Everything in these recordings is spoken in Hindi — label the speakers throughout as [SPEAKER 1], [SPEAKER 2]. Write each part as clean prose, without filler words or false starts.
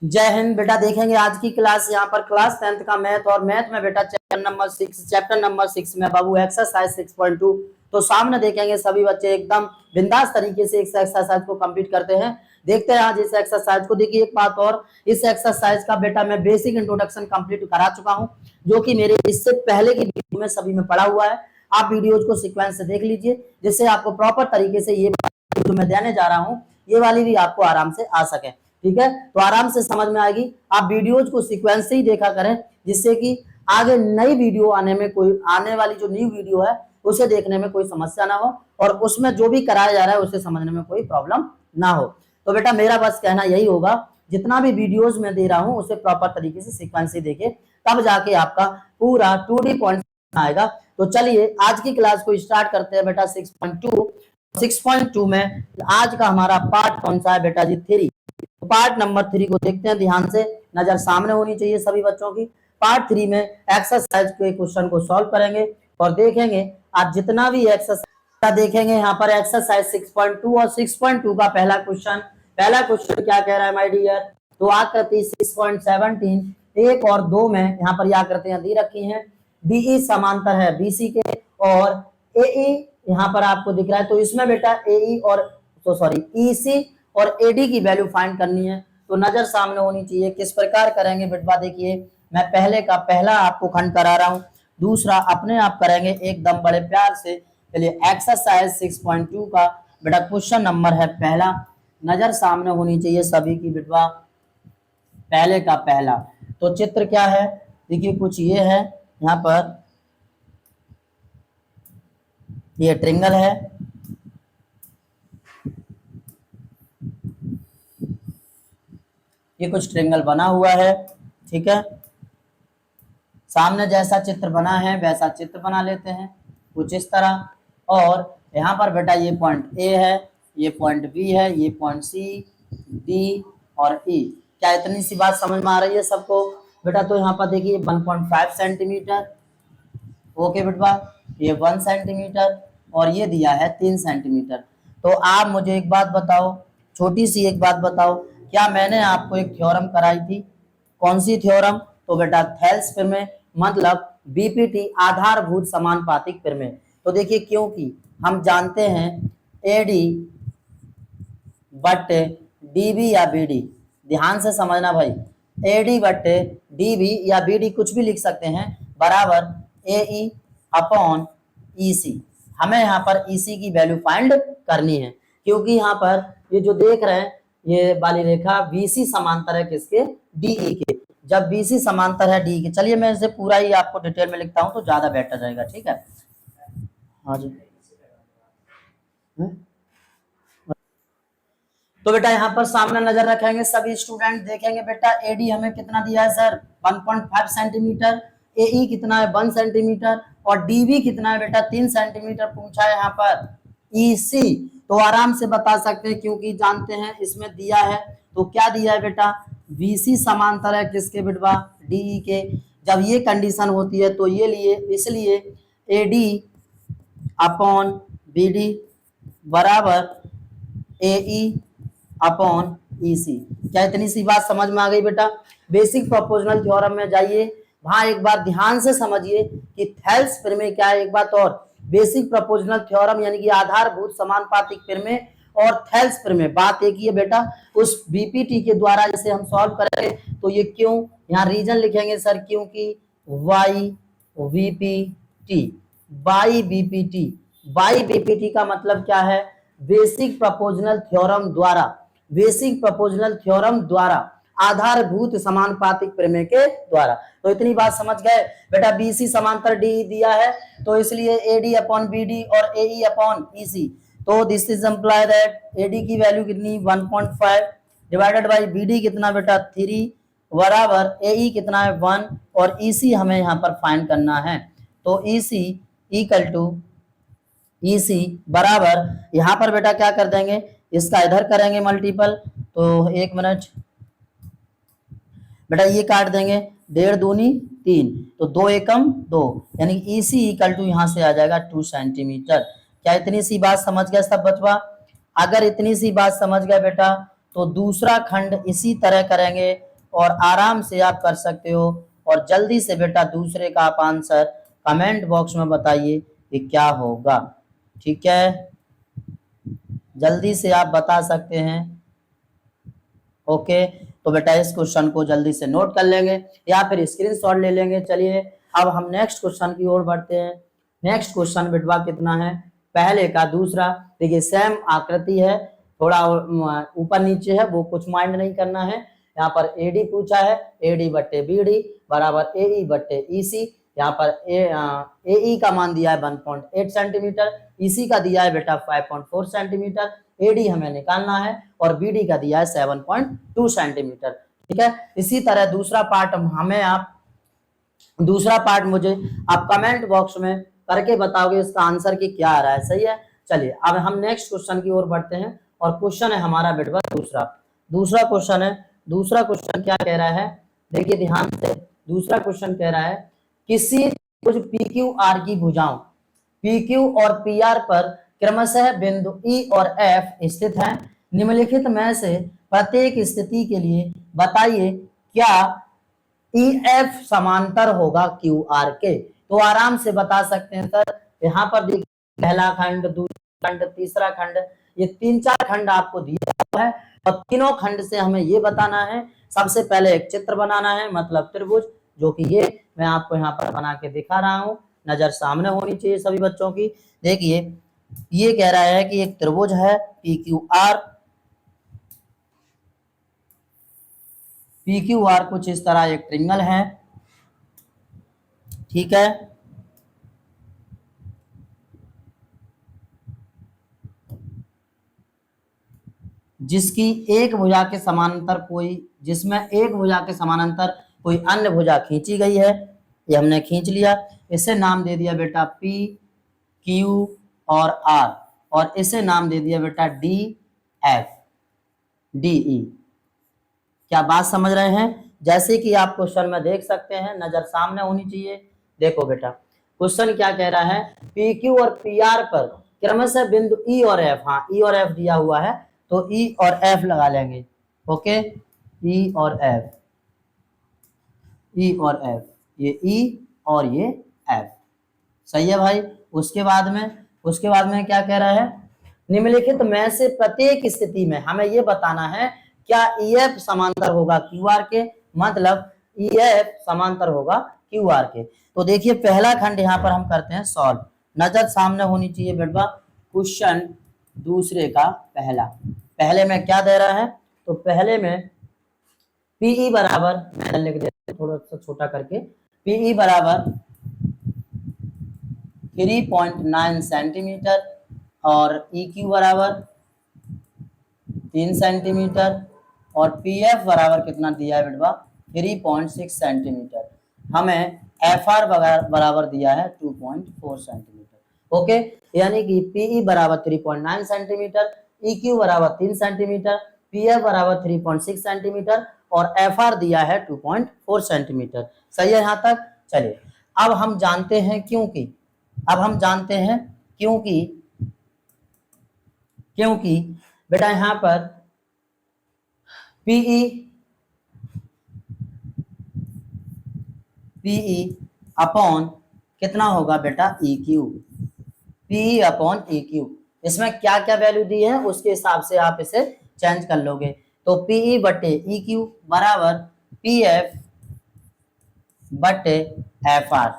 [SPEAKER 1] जय हिंद बेटा। देखेंगे आज की क्लास, यहाँ पर क्लास 10th का मैथ और मैथ में बेटा चैप्टर नंबर 6 में बाबू एक्सरसाइज 6.2। तो सामने देखेंगे सभी बच्चे एकदम बिंदास तरीके से इस एक्सरसाइज को कंप्लीट करते हैं। देखते हैं आज इस एक्सरसाइज को। देखिए एक बात और, इस एक्सरसाइज का बेटा मैं बेसिक इंट्रोडक्शन कंप्लीट करा चुका हूँ, जो कि मेरे इससे पहले की वीडियो में सभी में पढ़ा हुआ है। आप वीडियोज को सीक्वेंस से देख लीजिए, जिससे आपको प्रॉपर तरीके से ये जो मैं देने जा रहा हूँ ये वाली भी आपको आराम से आ सके। ठीक है, तो आराम से समझ में आएगी। आप वीडियोज को सीक्वेंस से ही देखा करें, जिससे कि आगे नई वीडियो आने में कोई आने वाली जो न्यू वीडियो है उसे देखने में कोई समस्या ना हो, और उसमें जो भी कराया जा रहा है उसे समझने में कोई प्रॉब्लम ना हो। तो बेटा मेरा बस कहना यही होगा, जितना भी वीडियोज में दे रहा हूं उसे प्रॉपर तरीके से सीक्वेंस से देखे, तब जाके आपका पूरा 2D पॉइंट आएगा। तो चलिए आज की क्लास को स्टार्ट करते हैं बेटा। 6.2 में आज का हमारा पार्ट कौन सा है बेटा जी? 3। पार्ट नंबर 3 को देखते हैं ध्यान से, नजर सामने होनी चाहिए सभी बच्चों की। पार्ट 3 में एक्सरसाइज के क्वेश्चन को सॉल्व करेंगे और देखेंगे आज जितना भी एक्सरसाइज देखेंगे यहाँ पर एक्सरसाइज 6.2 और 6.2 का पहला क्वेश्चन क्या कह रहा है माय डियर? तो आकृति 6.17 1 और 2 में यहाँ पर यह आकृतियां दी रखी हैं। डीई समांतर है बीसी के और एई यहाँ पर आपको दिख रहा है। तो इसमें बेटा एई और ईसी और एडी की वैल्यू फाइंड करनी है। तो नजर सामने होनी चाहिए। किस प्रकार करेंगे बेटा? देखिए मैं पहले का पहला आपको खंड करा रहा हूं, दूसरा अपने आप करेंगे एकदम बड़े प्यार से। चलिए एक्सरसाइज 6.2 का बेटा क्वेश्चन नंबर है पहला, नजर सामने होनी चाहिए सभी की बेटवा। पहले का पहला तो चित्र क्या है? देखिए कुछ ये है, यहाँ पर ये ट्रिंगल है, ये कुछ ट्रिंगल बना हुआ है। ठीक है, सामने जैसा चित्र बना है वैसा चित्र बना लेते हैं कुछ इस तरह। और यहाँ पर बेटा ये पॉइंट ए है, ये पॉइंट बी है, ये पॉइंट सी, डी और ई। क्या इतनी सी बात समझ में आ रही है सबको बेटा? तो यहाँ पर देखिए 1.5 सेंटीमीटर, ओके बेटवा, ये 1 सेंटीमीटर और ये दिया है 3 सेंटीमीटर। तो आप मुझे एक बात बताओ, छोटी सी एक बात बताओ, क्या मैंने आपको एक थ्योरम कराई थी? कौन सी थ्योरम? तो बेटा थेल्स प्रमेय, मतलब बीपीटी आधारभूत समानुपातिक प्रमेय। तो देखिए क्योंकि हम जानते हैं एडी बट्टे डीबी या बीडी, ध्यान से समझना भाई, एडी बट्टे डीबी या बीडी कुछ भी लिख सकते हैं, बराबर एई अपॉन ईसी। हमें यहाँ पर ईसी की वैल्यू फाइंड करनी है, क्योंकि यहाँ पर ये जो देख रहे हैं ये वाली रेखा बीसी समांतर है किसके? डीई के। जब बीसी समांतर है डी के, चलिए मैं इसे पूरा ही आपको डिटेल में लिखता हूं तो ज्यादा बेटर रहेगा। ठीक है, हाँ जी। तो बेटा यहाँ पर सामने नजर रखेंगे सभी स्टूडेंट, देखेंगे बेटा एडी हमें कितना दिया है सर? 1.5 सेंटीमीटर, एई कितना है? 1 सेंटीमीटर, और डीबी कितना है बेटा? 3 सेंटीमीटर पूछा है यहाँ पर। ईसी तो आराम से बता सकते हैं, क्योंकि जानते हैं इसमें दिया है। तो क्या दिया है बेटा? बीसी समांतर है किसके बेटवा? डीई के। जब ये कंडीशन होती है तो ये लिए, इसलिए एडी अपॉन बीडी बराबर एई अपॉन ईसी। क्या इतनी सी बात समझ में आ गई बेटा? बेसिक प्रोपोर्शनल थ्योरम में जाइए, वहां एक बार ध्यान से समझिए कि थेल्स प्रमेय क्या है। एक बात और, बेसिक प्रोपोर्शनल थ्योरम यानी कि आधारभूत समानुपातिक प्रमेय और थेल्स प्रमेय बात एक ही है बेटा। उस बीपीटी के द्वारा इसे हम सॉल्व करेंगे तो ये क्यों, यहाँ रीजन लिखेंगे सर, क्योंकि by BPT, by BPT. By BPT का मतलब क्या है? बेसिक प्रोपोर्शनल थ्योरम द्वारा, बेसिक प्रोपोर्शनल थ्योरम द्वारा आधारभूत समानुपातिक प्रमेय के द्वारा। तो इतनी बात समझ गए बेटा? बीसी समांतर डी दिया है तो इसलिए एडी अपॉन बीडी और एई अपॉन ईसी। तो this is imply that AD की वैल्यू कितनी? 1.5 डिवाइडेड बाई बीडी कितना बेटा? 3 बराबर एई कितना है? 1 और ईसी हमें यहाँ पर फाइंड करना है। तो ईसी इक्वल टू ईसी बराबर, यहाँ पर बेटा क्या कर देंगे, इसका इधर करेंगे मल्टीपल। तो एक मिनट बेटा, ये काट देंगे, 1.5 दूनी 3, तो 2 एकम 2, यानी ईसी इक्वल टू यहाँ से आ जाएगा 2 सेंटीमीटर। क्या इतनी सी बात समझ गए सब बचवा? अगर इतनी सी बात समझ गए बेटा तो दूसरा खंड इसी तरह करेंगे, और आराम से आप कर सकते हो। और जल्दी से बेटा दूसरे का आप आंसर कमेंट बॉक्स में बताइए कि क्या होगा। ठीक है, जल्दी से आप बता सकते हैं। ओके, तो बेटा इस क्वेश्चन को जल्दी से नोट कर लेंगे या फिर स्क्रीनशॉट ले लेंगे। चलिए अब हम नेक्स्ट क्वेश्चन की ओर बढ़ते हैं। नेक्स्ट क्वेश्चन बेटवा कितना है, पहले का दूसरा। देखिए सेम आकृति है, थोड़ा ऊपर नीचे है, वो कुछ माइंड नहीं करना है। यहाँ पर एडी पूछा है, एडी बट्टे बीडी बराबर एई बट्टे ईसी। यहाँ पर एई का मान दिया है 1.8 सेंटीमीटर, ईसी का दिया है बेटा 5.4 सेंटीमीटर, एडी हमें निकालना है और बीडी का दिया है 7.2 सेंटीमीटर। ठीक है, इसी तरह दूसरा पार्ट मुझे आप कमेंट बॉक्स में करके बताओगे इसका आंसर की क्या आ रहा है। सही है, चलिए अब हम नेक्स्ट क्वेश्चन की ओर बढ़ते हैं और क्वेश्चन है हमारा बेटा दूसरा क्वेश्चन है। दूसरा क्वेश्चन क्या कह रहा है, देखिए ध्यान से। दूसरा क्वेश्चन कह रहा है किसी कुछ PQR की भुजाओं PQ और PR पर क्रमशः बिंदु E और F स्थित हैं। निम्नलिखित में से प्रत्येक स्थिति के लिए बताइए क्या EF समांतर होगा QR के। तो आराम से बता सकते हैं सर। यहाँ पर देखिए पहला खंड, दूसरा खंड, तीसरा खंड, ये 3-4 खंड आपको दिया हुआ है और तीनों खंड से हमें ये बताना है। सबसे पहले एक चित्र बनाना है, मतलब त्रिभुज, जो कि ये मैं आपको यहाँ पर बना के दिखा रहा हूँ, नजर सामने होनी चाहिए सभी बच्चों की। देखिए ये कह रहा है कि एक त्रिभुज है PQR कुछ इस तरह एक ट्रिंगल है। ठीक है, जिसमें एक भुजा के समानांतर कोई अन्य भुजा खींची गई है। ये हमने खींच लिया, इसे नाम दे दिया बेटा P, Q और R, और इसे नाम दे दिया बेटा D, F, D, E। क्या बात समझ रहे हैं? जैसे कि आप क्वेश्चन में देख सकते हैं, नजर सामने होनी चाहिए। देखो बेटा क्वेश्चन क्या कह रहा है, PQ और PR पर क्रमशः बिंदु E और F, हाँ E और F दिया हुआ है तो E और F लगा लेंगे। ओके, E और F, E और F, ये E और ये F। सही है भाई। उसके बाद में क्या कह रहा है, निम्नलिखित में से प्रत्येक स्थिति में हमें ये बताना है क्या EF समांतर होगा QR के, मतलब EF समांतर होगा QR के। तो देखिए पहला खंड यहाँ पर हम करते हैं सॉल्व, नजर सामने होनी चाहिए बेटा। क्वेश्चन दूसरे का पहले में क्या दे रहा है, तो पहले में PE बराबर, मैं लिख देता हूं थोड़ा सा छोटा करके, PE बराबर 3.9 सेंटीमीटर और EQ बराबर 3 सेंटीमीटर और PF बराबर कितना दिया है बेटा 3.6 सेंटीमीटर। हमें FR बराबर दिया है 2.4 सेंटीमीटर। ओके, यानी कि PE बराबर 3.9 सेंटीमीटर, EQ बराबर 3 सेंटीमीटर, PF बराबर 3.6 सेंटीमीटर और FR दिया है 2.4 सेंटीमीटर। सही है यहाँ तक। चलिए अब हम जानते हैं क्योंकि बेटा यहाँ पर PE अपॉन कितना होगा बेटा EQ, PE अपॉन EQ। इसमें क्या क्या वैल्यू दी है उसके हिसाब से आप इसे चेंज कर लोगे। तो PE बटे EQ बराबर PF बटे FR।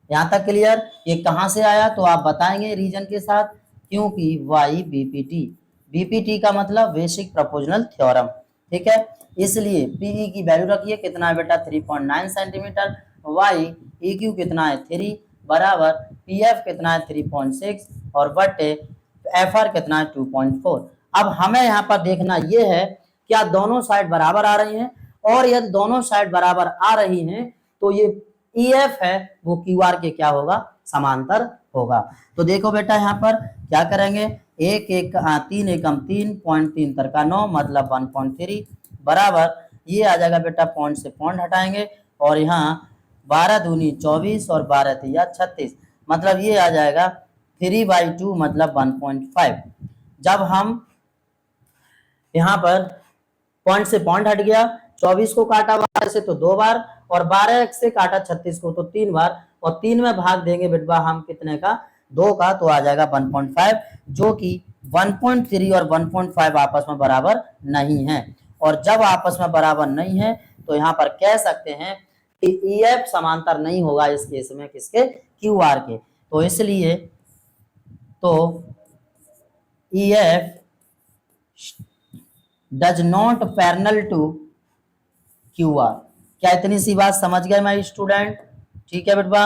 [SPEAKER 1] यहाँ तक क्लियर? ये कहाँ से आया तो आप बताएंगे रीजन के साथ, क्योंकि वाई बीपीटी का मतलब बेसिक प्रोपोर्शनल थ्योरम। ठीक है, इसलिए पीई की वैल्यू रखिए कितना है बेटा 3.9 सेंटीमीटर, वाई EQ कितना है 3 बराबर PF कितना है 3.6 और बटे FR कितना है 2.4। अब हमें यहाँ पर देखना ये है क्या दोनों साइड बराबर आ रही हैं, और यदि दोनों साइड बराबर आ रही हैं तो ये EF है वो QR के क्या होगा, समांतर होगा। तो देखो बेटा यहाँ पर क्या करेंगे, 3 एकम 3.3 तरका 9 मतलब 1.3 बराबर ये आ जाएगा बेटा, पॉइंट से पॉइंट हटाएंगे और यहाँ 12 दूनी 24 और 12 तिया 36 मतलब ये आ जाएगा 3/2 मतलब 1.5। जब हम यहाँ पर पॉइंट से पॉइंट हट गया 24 को काटा 12 से तो 2 बार, और 12 से काटा 36 को तो 3 बार, और 3 में भाग देंगे बेटवा हम कितने का, 2 का, तो आ जाएगा 1.5, जो कि 1.3 और 1.5 आपस में बराबर नहीं है। और जब आपस में बराबर नहीं है तो यहाँ पर कह सकते हैं कि EF समांतर नहीं होगा इस केस में, किसके, QR के। तो इसलिए तो EF does not parallel to QR। क्या इतनी सी बात समझ गए मेरे स्टूडेंट? ठीक है बेटवा,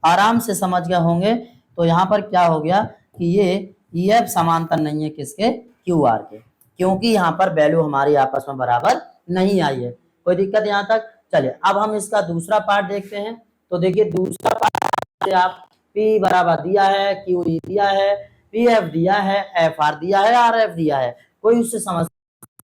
[SPEAKER 1] आराम से समझ गए होंगे। तो यहाँ पर क्या हो गया कि ये EF समांतर नहीं है किसके, QR के, क्योंकि यहाँ पर वैल्यू हमारी आपस में बराबर नहीं आई है। कोई दिक्कत यहाँ तक? चलिए अब हम इसका दूसरा पार्ट देखते हैं। तो देखिए दूसरा पार्ट से आप P बराबर दिया है, QE दिया है, PF दिया है, FR दिया है, RF दिया है, कोई उससे समझ,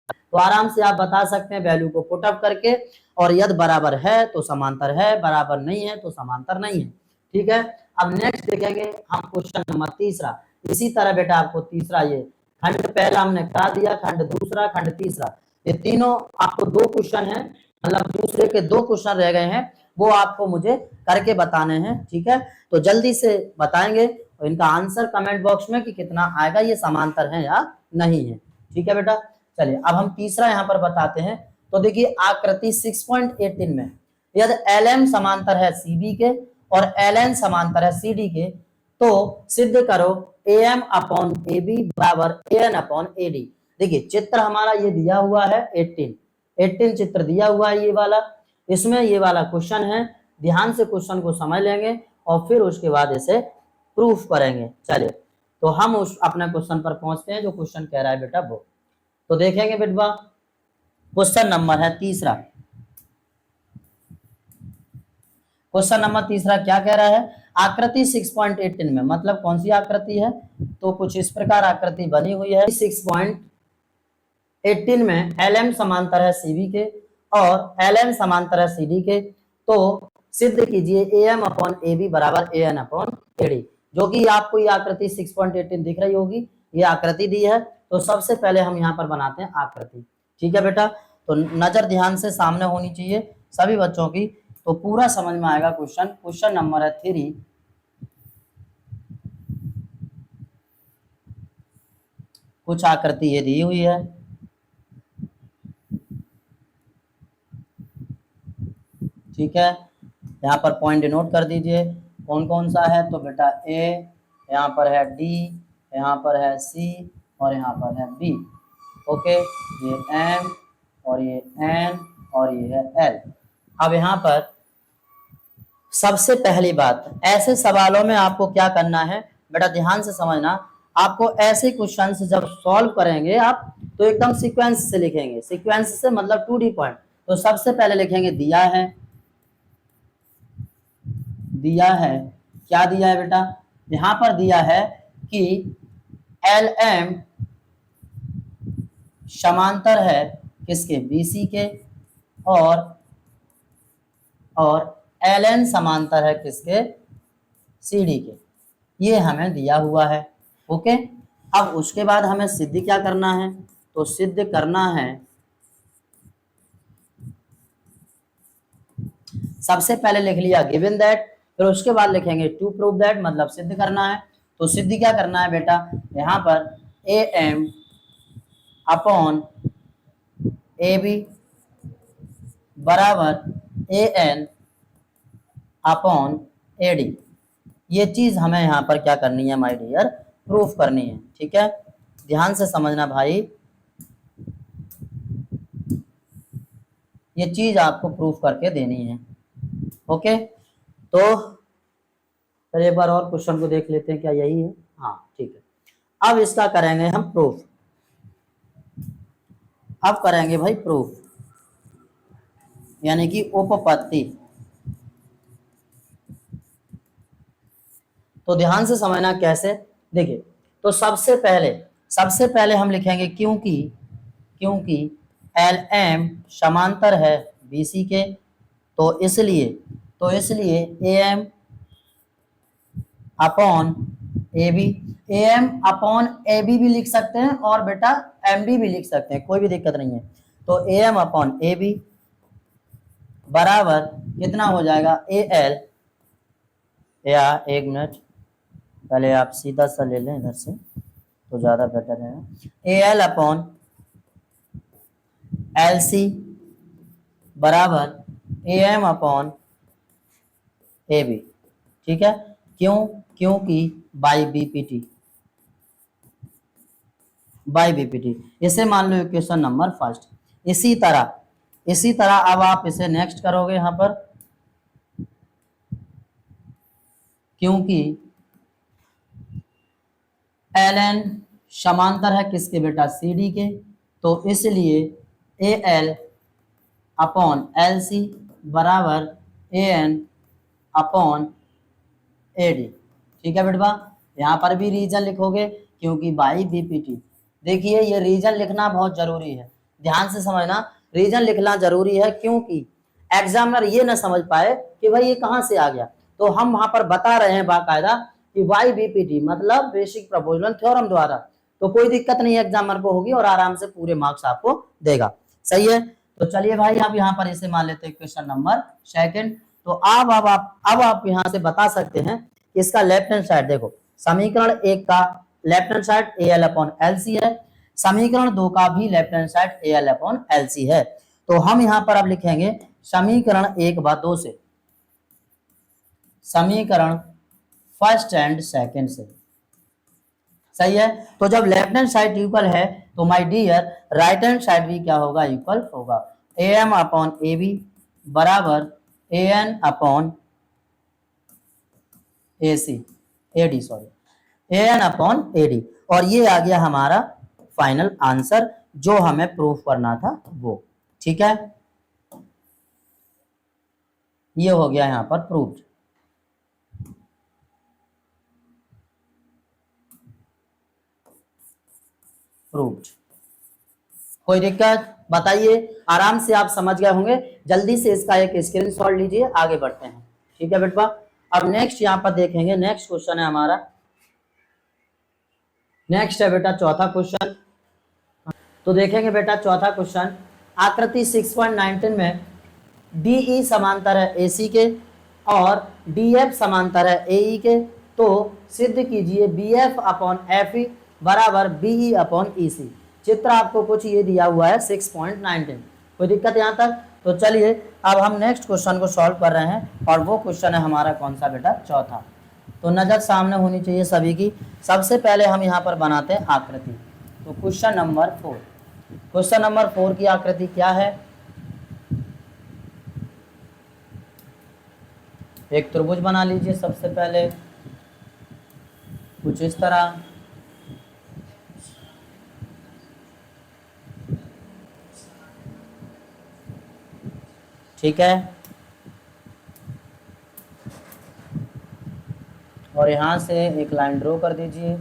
[SPEAKER 1] तो आराम से आप बता सकते हैं वैल्यू को पुटअप करके, और यदि बराबर है तो समांतर है, बराबर नहीं है तो समांतर नहीं है। ठीक है, अब नेक्स्ट देखेंगे हम क्वेश्चन नंबर तीसरा। इसी तरह बेटा आपको तीसरा, ये खंड पहला हमने करा दिया, खंड दूसरा, खंड तीसरा, ये तीनों आपको 2 क्वेश्चन है, मतलब दूसरे के 2 क्वेश्चन रह गए हैं, वो आपको मुझे करके बताने हैं। ठीक है, तो जल्दी से बताएंगे और इनका आंसर कमेंट बॉक्स में कि कितना आएगा, ये समांतर है या नहीं है। ठीक है बेटा, चलिए अब हम तीसरा यहाँ पर बताते हैं। तो देखिए आकृति 6.18 में यदि LM समांतर है CB के और LN समांतर है CD के, तो सिद्ध करो AM अपॉन AB बराबर AN अपॉन AD। देखिए चित्र हमारा ये दिया हुआ है 18 चित्र दिया हुआ है ये वाला, इसमें ये वाला क्वेश्चन है, ध्यान से क्वेश्चन को समझ लेंगे और फिर उसके बाद इसे प्रूफ करेंगे। चलिए तो हम उस अपने क्वेश्चन पर पहुंचते हैं जो क्वेश्चन कह रहा है बेटा वो। तो देखेंगे बेटवा क्वेश्चन नंबर है तीसरा। क्वेश्चन नंबर तीसरा क्या कह रहा है, आकृति 6.18 में, मतलब कौन सी आकृति है, तो कुछ इस प्रकार आकृति बनी हुई है। 6.18 में LM समांतर है CB के और LN समांतर है CD के, तो सिद्ध कीजिए AM अपॉन AB बराबर AN अपॉन AD, जो कि आपको ये आकृति 6.18 दिख रही होगी, ये आकृति दी है। तो सबसे पहले हम यहाँ पर बनाते हैं आकृति। ठीक है बेटा, तो नजर ध्यान से सामने होनी चाहिए सभी बच्चों की, तो पूरा समझ में आएगा क्वेश्चन। क्वेश्चन नंबर है 3, कुछ आकृति ये दी हुई है। ठीक है, यहाँ पर पॉइंट नोट कर दीजिए कौन कौन सा है। तो बेटा A, यहाँ पर है D, यहाँ पर है C और यहाँ पर है B। ओके, ये M और ये N और ये है L। अब यहाँ पर सबसे पहली बात, ऐसे सवालों में आपको क्या करना है बेटा, ध्यान से समझना। आपको ऐसे क्वेश्चन जब सॉल्व करेंगे आप, तो एकदम सीक्वेंस से लिखेंगे। सीक्वेंस से मतलब 2D पॉइंट। तो सबसे पहले लिखेंगे दिया है, क्या दिया है बेटा, यहाँ पर दिया है कि LM समांतर है किसके, BC के, और LN समांतर है किसके, CD के। ये हमें दिया हुआ है। ओके, अब उसके बाद हमें सिद्ध क्या करना है, तो सिद्ध करना है, सबसे पहले लिख लिया गिवन दैट, फिर उसके बाद लिखेंगे टू प्रूव दैट, मतलब सिद्ध करना है। तो सिद्ध क्या करना है बेटा, यहाँ पर AM अपॉन AB बराबर AN अपॉन AD, ये चीज हमें यहाँ पर क्या करनी है माय डियर, प्रूफ करनी है। ठीक है, ध्यान से समझना भाई, ये चीज आपको प्रूफ करके देनी है। ओके, तो फिर एक बार और क्वेश्चन को देख लेते हैं, क्या यही है, हाँ ठीक है। अब इसका करेंगे हम प्रूफ, अब करेंगे भाई प्रूफ, यानी कि उपपत्ति। तो ध्यान से समझना कैसे, देखिए तो सबसे पहले हम लिखेंगे क्योंकि LM समांतर है BC के, तो इसलिए AM अपॉन AB भी लिख सकते हैं और बेटा MB भी लिख सकते हैं, कोई भी दिक्कत नहीं है। तो AM अपॉन AB बराबर कितना हो जाएगा, ए एल, या एक मिनट पहले आप सीधा सा ले लें इधर से तो ज्यादा बेटर है, A L upon L C बराबर A M upon A B. ठीक है, क्यों, क्योंकि बाई बीपीटी, बाई बीपीटी। इसे मान लो इक्वेशन नंबर फर्स्ट। इसी तरह अब आप इसे नेक्स्ट करोगे यहां पर, क्योंकि एल एन समांतर है किसके बेटा, सी डी के, तो इसलिए A L upon L C बराबर A N upon A D. ठीक है बेटवा, यहाँ पर भी रीजन लिखोगे क्योंकि बाई बीपीटी। देखिए ये रीजन लिखना बहुत जरूरी है, ध्यान से समझना, रीजन लिखना जरूरी है, क्योंकि एग्जामिनर ये ना समझ पाए कि भाई ये कहाँ से आ गया। तो हम वहां पर बता रहे हैं बाकायदा कि वाई बीपीटी मतलब बेसिक प्रोपोर्शनल थ्योरम द्वारा, तो कोई दिक्कत नहीं एग्जामिनर को होगी और आराम से पूरे मार्क्स आपको देगा। सही है, तो चलिए भाई आप यहाँ पर इसे मान लेते हैं क्वेश्चन नंबर सेकंड। तो अब आप यहाँ से बता सकते हैं इसका लेफ्ट हैंड साइड देखो, समीकरण एक का left hand side A L upon L C है, समीकरण दो का भी left hand side A L upon L C है। तो हम यहां पर अब लिखेंगे समीकरण एक व दो से, समीकरण फर्स्ट एंड सेकंड से। सही है, तो जब लेफ्ट हैंड साइड इक्वल है तो my dear right hand side भी क्या होगा, इक्वल होगा। A M upon A B बराबर A N upon A C, A D sorry, A N upon A D. और ये आ गया हमारा फाइनल आंसर जो हमें प्रूफ करना था वो। ठीक है, ये हो गया यहां पर प्रूफ। प्रूव्ड, कोई दिक्कत बताइए, आराम से आप समझ गए होंगे। जल्दी से इसका एक स्क्रीनशॉट लीजिए, आगे बढ़ते हैं। ठीक है बेटा, अब नेक्स्ट यहाँ पर देखेंगे, नेक्स्ट क्वेश्चन है हमारा, नेक्स्ट है बेटा चौथा क्वेश्चन। तो देखेंगे बेटा चौथा क्वेश्चन, आकृति 6.19 में डीई समांतर है एसी के और डीएफ समांतर है एई के, तो सिद्ध कीजिए बीएफ अपॉन एफ बराबर बीई अपॉन ईसी। चित्र आपको कुछ ये दिया हुआ है 6.19, कोई दिक्कत यहाँ तक। तो चलिए अब हम नेक्स्ट क्वेश्चन को सॉल्व कर रहे हैं और वो क्वेश्चन है हमारा कौन सा बेटा, चौथा। तो नजर सामने होनी चाहिए सभी की। सबसे पहले हम यहाँ पर बनाते हैं आकृति। तो क्वेश्चन नंबर 4, क्वेश्चन नंबर 4 की आकृति क्या है, एक त्रिभुज बना लीजिए सबसे पहले कुछ इस तरह। ठीक है, और यहां से एक लाइन ड्रॉ कर दीजिए।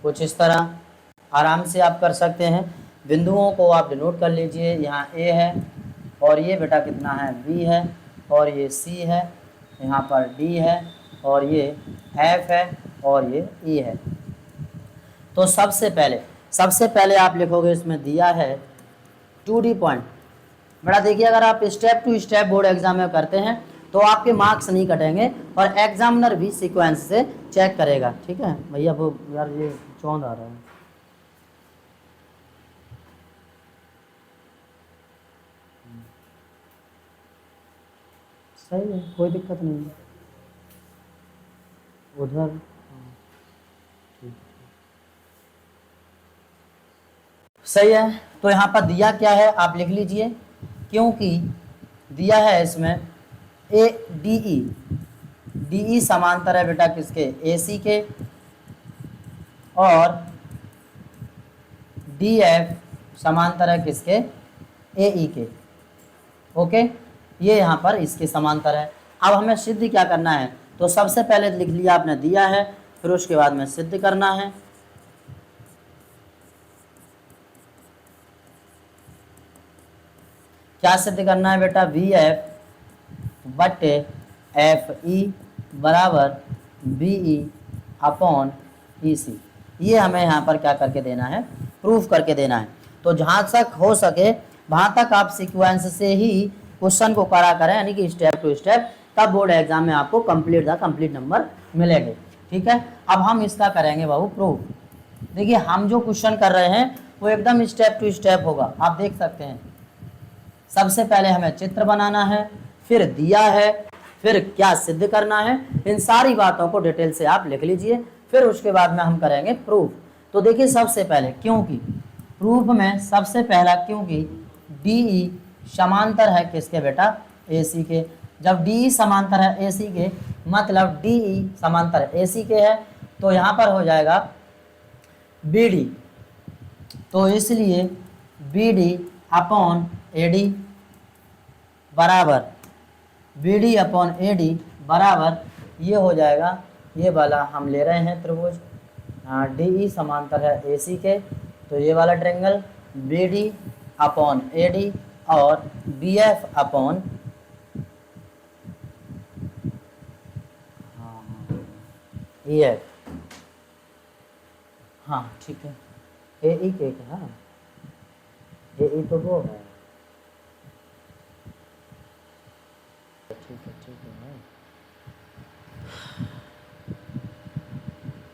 [SPEAKER 1] कुछ इस तरह आराम से आप कर सकते हैं। बिंदुओं को आप डिनोट कर लीजिए, यहाँ ए है और ये बेटा कितना है, बी है, और ये सी है, यहाँ पर डी है, और ये एफ है, और ये ई है। तो सबसे पहले आप लिखोगे, इसमें दिया है 2D पॉइंट। बेटा देखिए अगर आप step to step board exam में करते हैं तो आपके मार्क्स नहीं कटेंगे और एग्जामिनर भी सीक्वेंस से चेक करेगा। ठीक है भैया, वो यार ये चौंध आ रहा है। सही है, कोई दिक्कत नहीं है उधर। सही है, तो यहाँ पर दिया क्या है आप लिख लीजिए, क्योंकि दिया है इसमें ए डी ई समांतर है बेटा किसके, ए सी के, और डी एफ समांतर है किसके, ए ई के। ओके, ये यहाँ पर इसके समांतर है। अब हमें सिद्ध क्या करना है, तो सबसे पहले लिख लिया आपने दिया है, फिर उसके बाद में सिद्ध करना है। क्या सिद्ध करना है बेटा, वी एफ बटे एफ ई बराबर बी ई अपॉन ई सी। ये हमें यहाँ पर क्या करके देना है, प्रूफ करके देना है। तो जहाँ तक हो सके वहाँ तक आप सीक्वेंस से ही क्वेश्चन को करा करें, यानी कि स्टेप टू स्टेप, तब बोर्ड एग्जाम में आपको कंप्लीट नंबर मिलेंगे। ठीक है, अब हम इसका करेंगे बाबू प्रूफ। देखिए हम जो क्वेश्चन कर रहे हैं वो एकदम स्टेप टू स्टेप होगा, आप देख सकते हैं। सबसे पहले हमें चित्र बनाना है, फिर दिया है, फिर क्या सिद्ध करना है, इन सारी बातों को डिटेल से आप लिख लीजिए। फिर उसके बाद में हम करेंगे प्रूफ। तो देखिए सबसे पहले, क्योंकि प्रूफ में सबसे पहला, क्योंकि डी समांतर है किसके बेटा, ए सी के। जब डी समांतर है ए सी के, मतलब डी समांतर ए सी के है, तो यहाँ पर हो जाएगा बी डी। तो इसलिए B D upon A D बराबर, B D upon A D बराबर, ये हो जाएगा, ये वाला हम ले रहे हैं त्रिभुज, डी ई समांतर है ए सी के, तो ये वाला triangle B D upon A D और B F upon E F. हाँ ठीक है, ए ई के है, ए ई तो वो है, ठीक है।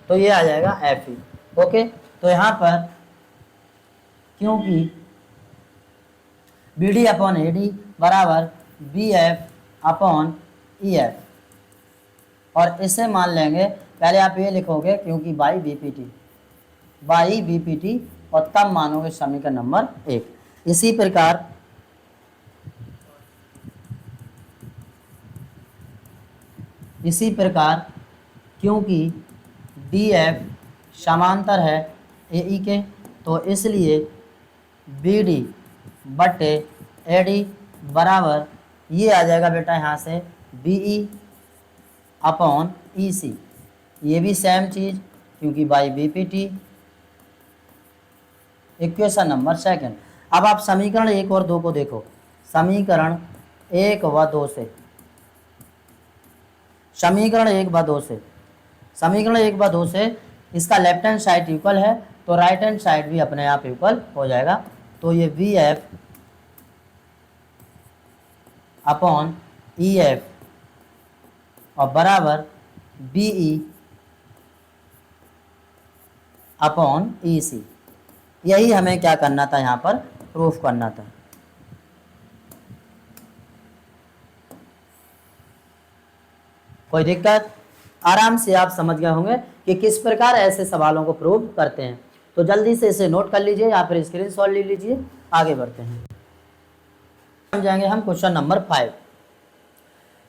[SPEAKER 1] तो ये आ जाएगा एफ ई। ओके, तो यहाँ पर क्योंकि B D upon A D बराबर B F upon E F, और इसे मान लेंगे, पहले आप ये लिखोगे क्योंकि by B P T, by B P T, और तब मानोगे समीकरण नंबर 1। इसी प्रकार क्योंकि डी एफ समांतर है ए ई के, तो इसलिए बी डी बटे ए डी बराबर, ये आ जाएगा बेटा यहाँ से बी ई अपॉन ई सी, ये भी सेम चीज़ क्योंकि by B P T. Equation number 2। अब आप समीकरण 1 और 2 को देखो। समीकरण 1 व 2 से, समीकरण 1 व 2 से इसका लेफ्ट हैंड साइड इक्वल है, तो राइट हैंड साइड भी अपने आप इक्वल हो जाएगा। तो ये V F upon E F और बराबर बी ई अपॉन ई सी। यही हमें क्या करना था, यहाँ पर प्रूफ करना था। कोई दिक्कत? आराम से आप समझ गए होंगे कि किस प्रकार ऐसे सवालों को प्रूव करते हैं। तो जल्दी से इसे नोट कर लीजिए या फिर स्क्रीनशॉट ले लीजिए। आगे बढ़ते हैं, हम जाएंगे हम क्वेश्चन नंबर 5।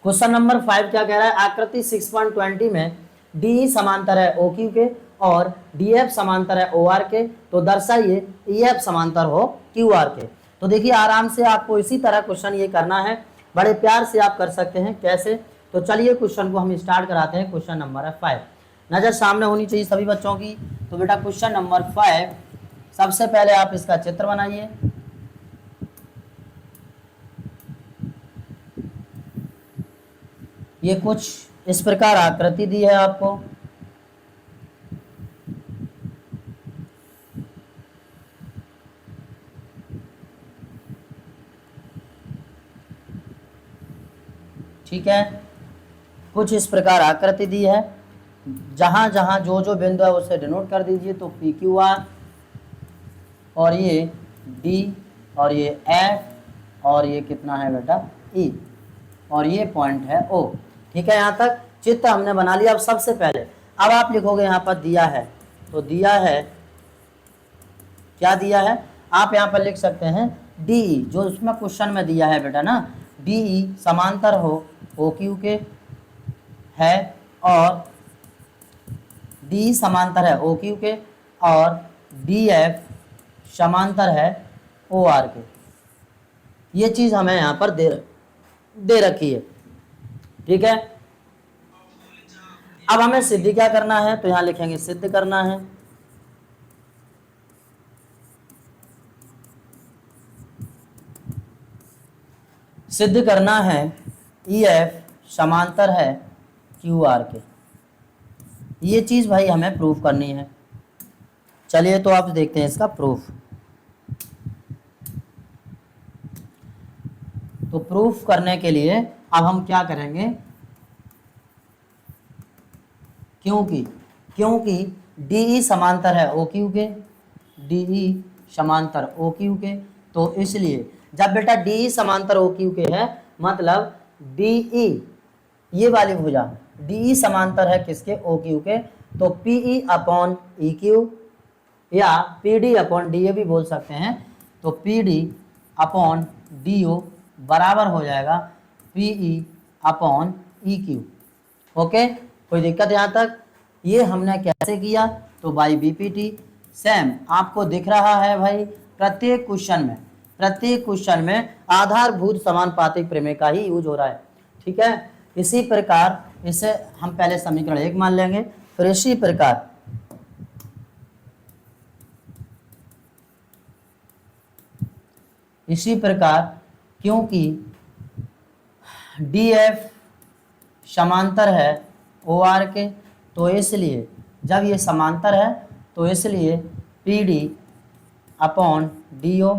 [SPEAKER 1] क्वेश्चन नंबर 5 क्या कह रहा है, आकृति 6.20 में डी समांतर है ओ क्यू के और डी एफ समांतर है ओ आर के, तो दर्शाइए ई एफ समांतर हो क्यू आर के। तो देखिए आराम से आपको इसी तरह क्वेश्चन ये करना है, बड़े प्यार से आप कर सकते हैं। कैसे? तो चलिए क्वेश्चन को हम स्टार्ट कराते हैं। क्वेश्चन नंबर है 5, नज़र सामने होनी चाहिए सभी बच्चों की। तो बेटा क्वेश्चन नंबर 5, सबसे पहले आप इसका चित्र बनाइए। ये कुछ इस प्रकार आकृति दी है आपको। ठीक है, कुछ इस प्रकार आकृति दी है। जहां जहां जो जो बिंदु है उसे डिनोट कर दीजिए। तो पी क्यू आर, और ये डी, और ये एफ, और ये कितना है बेटा ई, और ये पॉइंट है ओ। ठीक है, यहाँ तक चित्र हमने बना लिया। अब सबसे पहले अब आप लिखोगे यहाँ पर दिया है, तो दिया है, क्या दिया है आप यहाँ पर लिख सकते हैं डी, जो उसमें क्वेश्चन में दिया है बेटा ना, डी समांतर हो ओ क्यू के है, और डी समांतर है ओ क्यू के, और डी एफ समांतर है ओ आर के। ये चीज़ हमें यहाँ पर दे रखी है। ठीक है, अब हमें सिद्ध क्या करना है, तो यहाँ लिखेंगे सिद्ध करना है। सिद्ध करना है ई एफ समांतर है क्यू आर के। ये चीज़ भाई हमें प्रूफ करनी है। चलिए तो आप देखते हैं इसका प्रूफ। तो प्रूफ करने के लिए अब हम क्या करेंगे, क्योंकि DE समांतर है OQ के, DE समांतर OQ के, तो इसलिए जब बेटा DE समांतर OQ के है मतलब DE ये वाली भुजा DE समांतर है किसके, OQ के, तो PE अपॉन EQ या PD अपॉन DA भी बोल सकते हैं, तो PD अपॉन DO बराबर हो जाएगा PE अपॉन EQ। ओके, कोई दिक्कत यहाँ तक? ये हमने कैसे किया, तो बाई BPT। सेम आपको दिख रहा है भाई, प्रत्येक क्वेश्चन में आधारभूत समानुपातिक प्रमेय का ही यूज हो रहा है, ठीक है। इसी प्रकार इसे हम पहले समीकरण 1 मान लेंगे, फिर इसी प्रकार क्योंकि DF समांतर है OR के, तो इसलिए जब ये समांतर है तो इसलिए PD अपॉन DO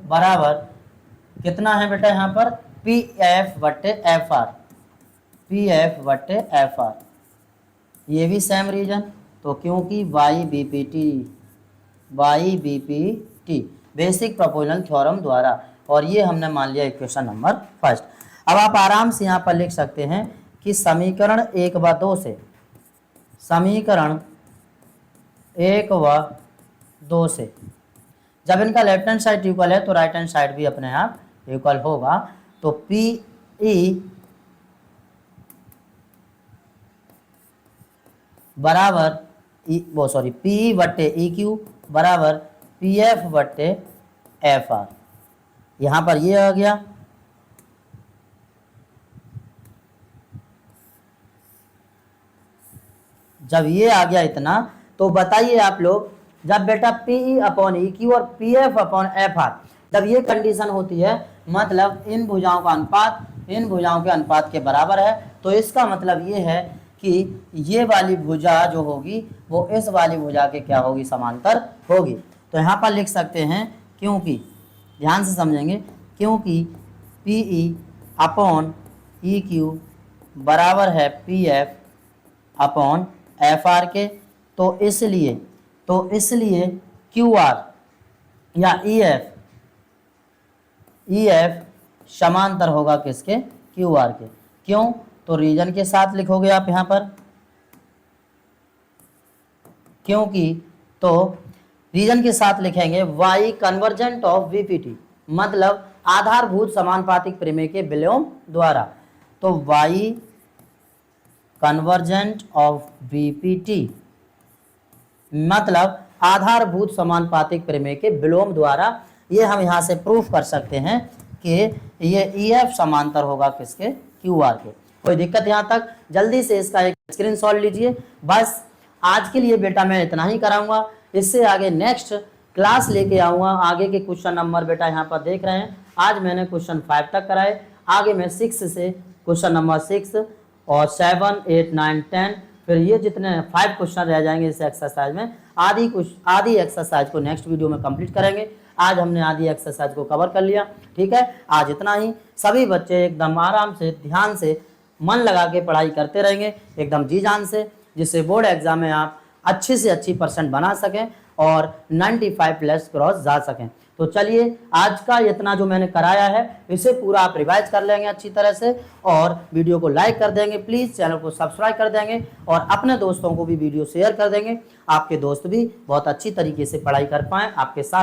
[SPEAKER 1] बराबर कितना है बेटा यहाँ पर, PF बट्टे FR। ये भी सेम रीजन, तो क्योंकि by BPT basic proportional theorem द्वारा, और ये हमने मान लिया इक्वेशन नंबर फर्स्ट। अब आप आराम से यहाँ पर लिख सकते हैं कि समीकरण 1 व 2 से जब इनका लेफ्ट हैंड साइड इक्वल है तो राइट हैंड साइड भी अपने आप इक्वल होगा, तो PE बराबर PE बट्टे EQ बराबर PF बट्टे FR। यहाँ पर ये आ गया, जब ये आ गया इतना, तो बताइए आप लोग, जब बेटा PE अपॉन EQ और PF अपॉन FR जब ये कंडीशन होती है मतलब इन भुजाओं का अनुपात इन भुजाओं के अनुपात के बराबर है, तो इसका मतलब ये है कि ये वाली भुजा जो होगी वो इस वाली भुजा के क्या होगी, समांतर होगी। तो यहाँ पर लिख सकते हैं क्योंकि, ध्यान से समझेंगे, क्योंकि PE अपॉन EQ बराबर है PF अपॉन FR के, तो इसलिए QR या EF समांतर होगा किसके, QR के। क्यों, तो रीजन के साथ लिखोगे आप यहाँ पर, क्योंकि तो रीजन के साथ लिखेंगे Y कन्वर्जेंट ऑफ VPT मतलब आधारभूत समानुपातिक प्रमेय के विलोम द्वारा, तो Y कन्वर्जेंट ऑफ VPT मतलब आधारभूत समानुपातिक प्रमेय के विलोम द्वारा, ये हम यहाँ से प्रूफ कर सकते हैं कि ये EF समांतर होगा किसके, QR के। कोई दिक्कत यहाँ तक? जल्दी से इसका एक स्क्रीनशॉट लीजिए। बस आज के लिए बेटा मैं इतना ही कराऊंगा, इससे आगे नेक्स्ट क्लास लेके आऊंगा। आगे के क्वेश्चन नंबर बेटा यहाँ पर देख रहे हैं, आज मैंने क्वेश्चन 5 तक कराए, आगे मैं 6 से क्वेश्चन नंबर 6 और 7, 8, 9, 10, फिर ये जितने 5 क्वेश्चन रह जाएंगे इस एक्सरसाइज में, आधी एक्सरसाइज को नेक्स्ट वीडियो में कंप्लीट करेंगे। आज हमने आधी एक्सरसाइज को कवर कर लिया, ठीक है। आज इतना ही। सभी बच्चे एकदम आराम से, ध्यान से, मन लगा के पढ़ाई करते रहेंगे एकदम जी जान से, जिससे बोर्ड एग्जाम में आप अच्छी से अच्छी % बना सकें और 95+ क्रॉस जा सकें। तो चलिए आज का इतना जो मैंने कराया है इसे पूरा आप रिवाइज कर लेंगे अच्छी तरह से, और वीडियो को लाइक कर देंगे, प्लीज़ चैनल को सब्सक्राइब कर देंगे, और अपने दोस्तों को भी वीडियो शेयर कर देंगे, आपके दोस्त भी बहुत अच्छी तरीके से पढ़ाई कर पाएँ आपके साथ।